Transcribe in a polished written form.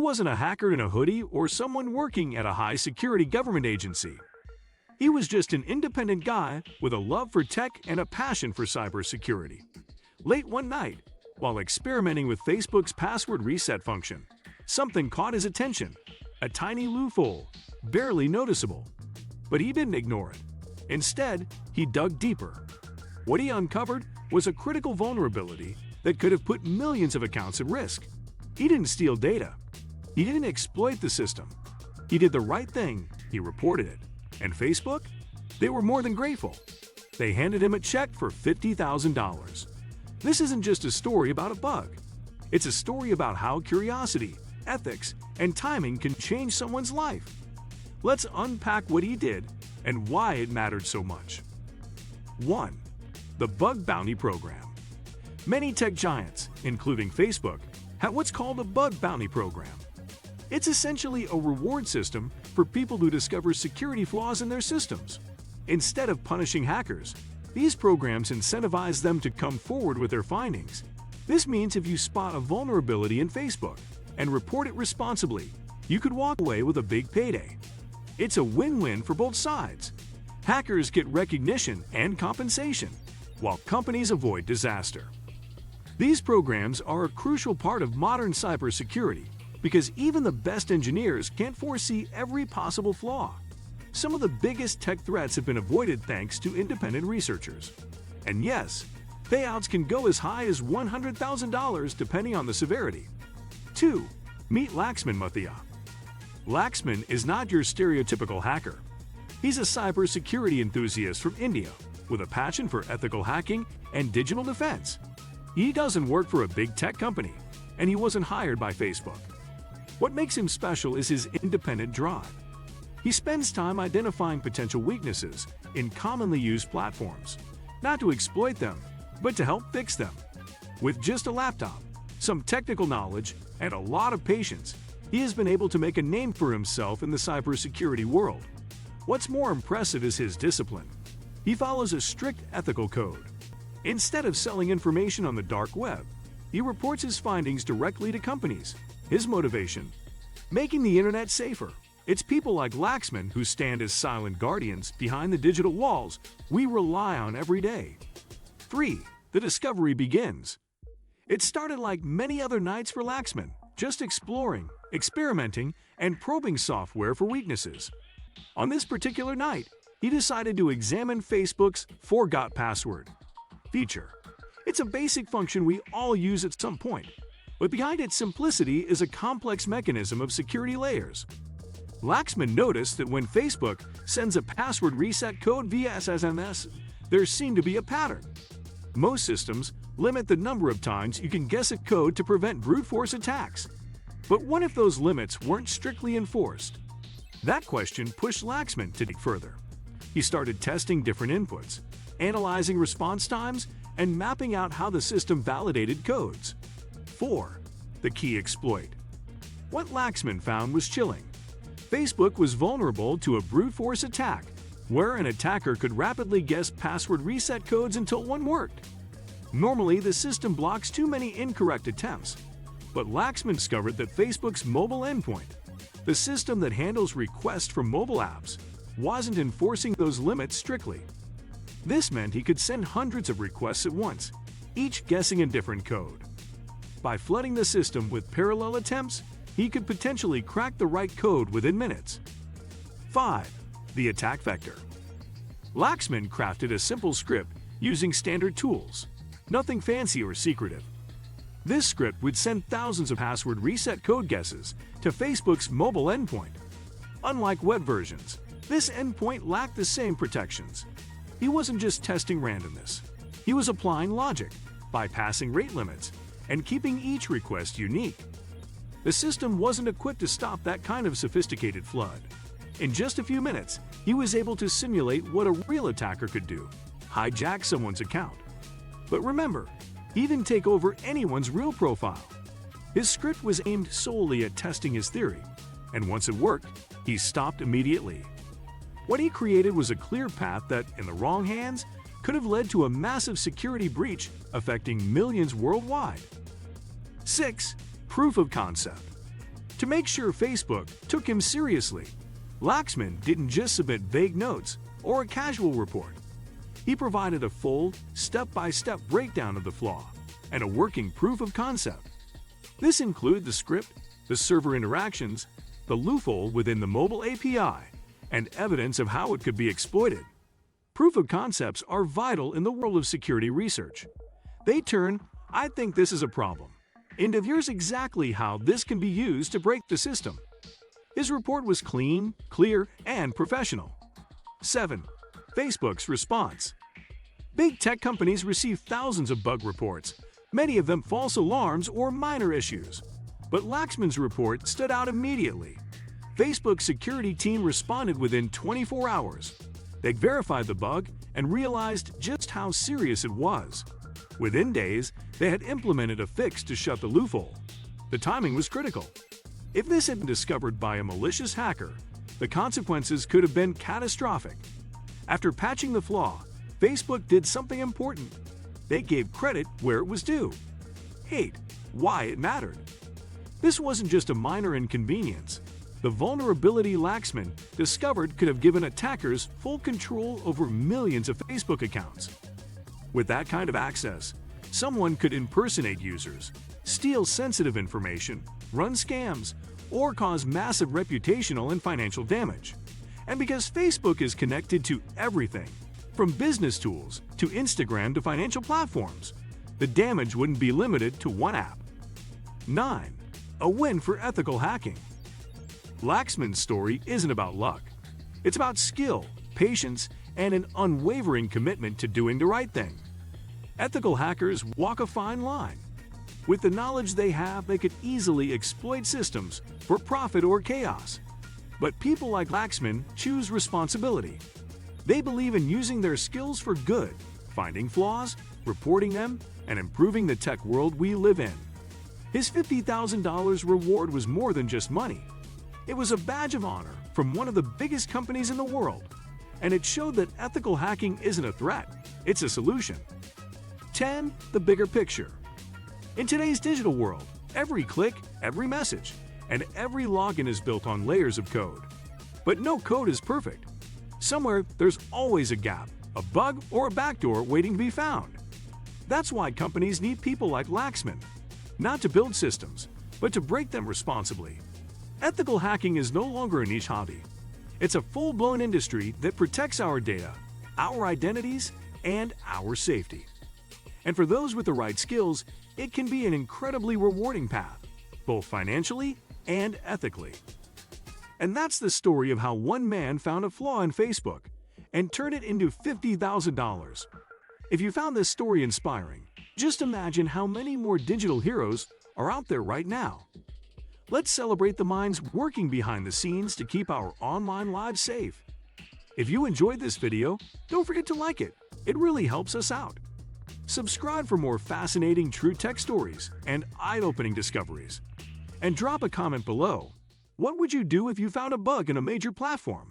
wasn't a hacker in a hoodie or someone working at a high-security government agency. He was just an independent guy with a love for tech and a passion for cybersecurity. Late one night, while experimenting with Facebook's password reset function, something caught his attention. A tiny loophole, barely noticeable. But he didn't ignore it. Instead, he dug deeper. What he uncovered was a critical vulnerability that could have put millions of accounts at risk. He didn't steal data. He didn't exploit the system. He did the right thing. He reported it. And Facebook? They were more than grateful. They handed him a check for $50,000. This isn't just a story about a bug. It's a story about how curiosity, ethics, and timing can change someone's life. Let's unpack what he did and why it mattered so much. 1. The Bug Bounty Program. Many tech giants, including Facebook, have what's called a bug bounty program. It's essentially a reward system for people who discover security flaws in their systems. Instead of punishing hackers, these programs incentivize them to come forward with their findings. This means if you spot a vulnerability in Facebook and report it responsibly, you could walk away with a big payday. It's a win-win for both sides. Hackers get recognition and compensation, while companies avoid disaster. These programs are a crucial part of modern cybersecurity because even the best engineers can't foresee every possible flaw. Some of the biggest tech threats have been avoided thanks to independent researchers. And yes, payouts can go as high as $100,000 depending on the severity. 2. Meet Laxman Muthia. Laxman is not your stereotypical hacker. He's a cybersecurity enthusiast from India with a passion for ethical hacking and digital defense. He doesn't work for a big tech company, and he wasn't hired by Facebook. What makes him special is his independent drive. He spends time identifying potential weaknesses in commonly used platforms, not to exploit them, but to help fix them. With just a laptop, some technical knowledge, and a lot of patience, he has been able to make a name for himself in the cybersecurity world. What's more impressive is his discipline. He follows a strict ethical code. Instead of selling information on the dark web, he reports his findings directly to companies. His motivation? Making the internet safer. It's people like Laxman who stand as silent guardians behind the digital walls we rely on every day. 3. The discovery begins. It started like many other nights for Laxman, just exploring, experimenting, and probing software for weaknesses. On this particular night, he decided to examine Facebook's Forgot Password feature. It's a basic function we all use at some point, but behind its simplicity is a complex mechanism of security layers. Laxman noticed that when Facebook sends a password reset code via SMS, there seemed to be a pattern. Most systems limit the number of times you can guess a code to prevent brute force attacks. But what if those limits weren't strictly enforced? That question pushed Laxman to dig further. He started testing different inputs, analyzing response times, and mapping out how the system validated codes. 4. The key exploit. What Laxman found was chilling. Facebook was vulnerable to a brute force attack, where an attacker could rapidly guess password reset codes until one worked. Normally, the system blocks too many incorrect attempts, but Laxman discovered that Facebook's mobile endpoint, the system that handles requests from mobile apps, wasn't enforcing those limits strictly. This meant he could send hundreds of requests at once, each guessing a different code. By flooding the system with parallel attempts, he could potentially crack the right code within minutes. 5. The attack vector. Laxman crafted a simple script using standard tools, nothing fancy or secretive. This script would send thousands of password reset code guesses to Facebook's mobile endpoint. Unlike web versions, this endpoint lacked the same protections. He wasn't just testing randomness. He was applying logic, bypassing rate limits, and keeping each request unique. The system wasn't equipped to stop that kind of sophisticated flood. In just a few minutes, he was able to simulate what a real attacker could do: hijack someone's account. But remember, he didn't take over anyone's real profile. His script was aimed solely at testing his theory, and once it worked, he stopped immediately. What he created was a clear path that, in the wrong hands, could have led to a massive security breach affecting millions worldwide. 6. Proof of concept. To make sure Facebook took him seriously, Laxman didn't just submit vague notes or a casual report. He provided a full, step-by-step breakdown of the flaw and a working proof of concept. This included the script, the server interactions, the loophole within the mobile API, and evidence of how it could be exploited. Proof of concepts are vital in the world of security research. They turn, "I think this is a problem," into here's exactly how this can be used to break the system. His report was clean, clear, and professional. 7. Facebook's response. Big tech companies receive thousands of bug reports, many of them false alarms or minor issues. But Laxman's report stood out immediately. Facebook's security team responded within 24 hours. They verified the bug and realized just how serious it was. Within days, they had implemented a fix to shut the loophole. The timing was critical. If this had been discovered by a malicious hacker, the consequences could have been catastrophic. After patching the flaw, Facebook did something important. They gave credit where it was due. 8. Why it mattered. This wasn't just a minor inconvenience. The vulnerability Laxman discovered could have given attackers full control over millions of Facebook accounts. With that kind of access, someone could impersonate users, steal sensitive information, run scams, or cause massive reputational and financial damage. And because Facebook is connected to everything, from business tools to Instagram to financial platforms, the damage wouldn't be limited to one app. 9. A win for ethical hacking. Laxman's story isn't about luck. It's about skill, patience, and an unwavering commitment to doing the right thing. Ethical hackers walk a fine line. With the knowledge they have, they could easily exploit systems for profit or chaos. But people like Laxman choose responsibility. They believe in using their skills for good, finding flaws, reporting them, and improving the tech world we live in. His $50,000 reward was more than just money. It was a badge of honor from one of the biggest companies in the world, and it showed that ethical hacking isn't a threat, it's a solution. 10. The bigger picture. In today's digital world, every click, every message, and every login is built on layers of code. But no code is perfect. Somewhere, there's always a gap, a bug, or a backdoor waiting to be found. That's why companies need people like Laxman, not to build systems, but to break them responsibly. Ethical hacking is no longer a niche hobby. It's a full-blown industry that protects our data, our identities, and our safety. And for those with the right skills, it can be an incredibly rewarding path, both financially and ethically. And that's the story of how one man found a flaw in Facebook and turned it into $50,000. If you found this story inspiring, just imagine how many more digital heroes are out there right now. Let's celebrate the minds working behind the scenes to keep our online lives safe. If you enjoyed this video, don't forget to like it. It really helps us out. Subscribe for more fascinating true tech stories and eye-opening discoveries. And drop a comment below. What would you do if you found a bug in a major platform?